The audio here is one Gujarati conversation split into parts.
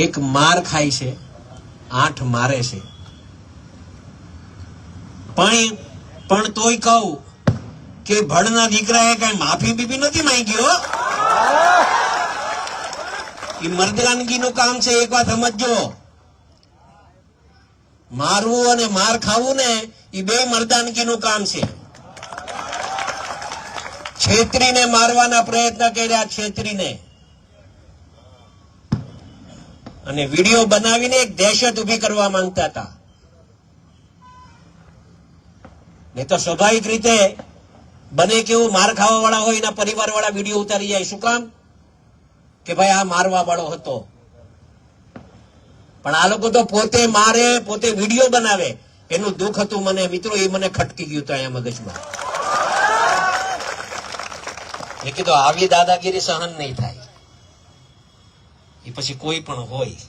એક માર ખાય છે, 8 મારે છે, પણ તોય કહું કે ભડના દીકરાએ કઈ માફી બીબી નથી માંગી હો. એ મર્દાનગીનું કામ છે, એક વાત સમજજો. મારવું અને માર ખાવું ને એ બે મર્દાનગીનું કામ છે. છેતરીને મારવાના પ્રયત્ન કર્યા, છેતરીને, અને વિડીયો બનાવીને એક દહેશત ઉભી કરવા માંગતા હતા. નહીં તો સ્વાભાવિક રીતે બને કેવું માર ખાવા વાળા હોય એના પરિવાર વાળા વિડીયો ઉતારી જાય. શું કામ? કે ભાઈ આ મારવા વાળો હતો. પણ આ લોકો તો પોતે મારે, પોતે વિડીયો બનાવે. એનું દુઃખ હતું મને મિત્રો, એ મને ખટકી ગયું હતું અહીંયા મગજમાં. એ કીધું આવી દાદાગીરી સહન નહીં થાય. એ પછી કોઈ પણ હોય,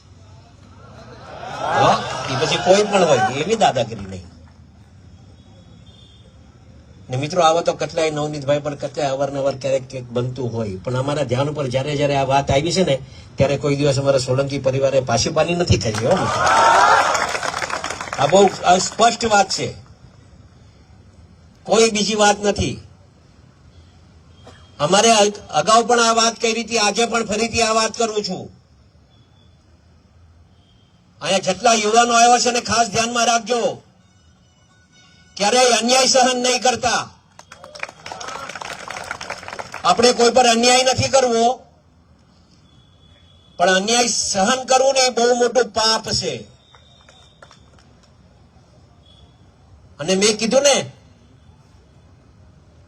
એ પછી કોઈ પણ હોય, એવી દાદાગીરી નહીં. ને મિત્રો આવો તો કેટલાય નવનીતભાઈ પણ કેટલાય અવારનવાર ક્યારેક બનતું હોય. પણ અમારા ધ્યાન ઉપર જયારે આ વાત આવી છે ને, ત્યારે કોઈ દિવસ અમારા સોલંકી પરિવારે પાછી નથી કરી. આ બહુ સ્પષ્ટ વાત છે, કોઈ બીજી વાત નથી. અમારે અગાઉ પણ આ વાત કરી હતી, આજે પણ ફરીથી આ વાત કરું છું. અહીંયા જેટલા યુવાનો આવ્યા છે ને, ખાસ ધ્યાનમાં રાખજો, ક્યારેય અન્યાય સહન નહીં કરતા. આપણે કોઈ પર અન્યાય નથી કરવો, પણ અન્યાય સહન કરવું ને એ બહુ મોટું પાપ છે. અને મેં કીધું ને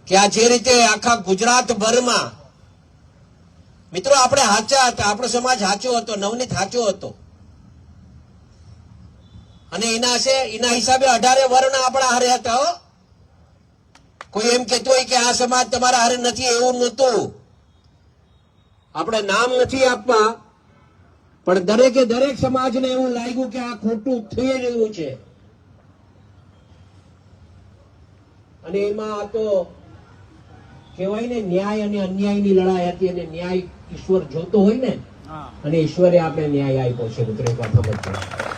કે આ જે રીતે આખા ગુજરાતભરમાં મિત્રો આપણે સાચા હતા, આપણો સમાજ સાચો હતો, નવનીત સાચો હતો. અને એના હિસાબે 18 વર્ણ આપણા હારે હતા. કોઈ એમ કહેતું હોય કે આ સમાજ તમારા હારે નથી, એવું નહોતું. આપણે નામ નથી આપવા, પણ દરેકે દરેક સમાજને એવું લાગ્યું કે આ ખોટું થઈ રહ્યું છે. અને એમાં આ તો કહેવાય ને, ન્યાય અને અન્યાયની લડાઈ હતી. અને ન્યાય ઈશ્વર જોતો હોય ને, અને ઈશ્વરે આપણે ન્યાય આપ્યો છે. મિત્રો એક વાત સમજજો.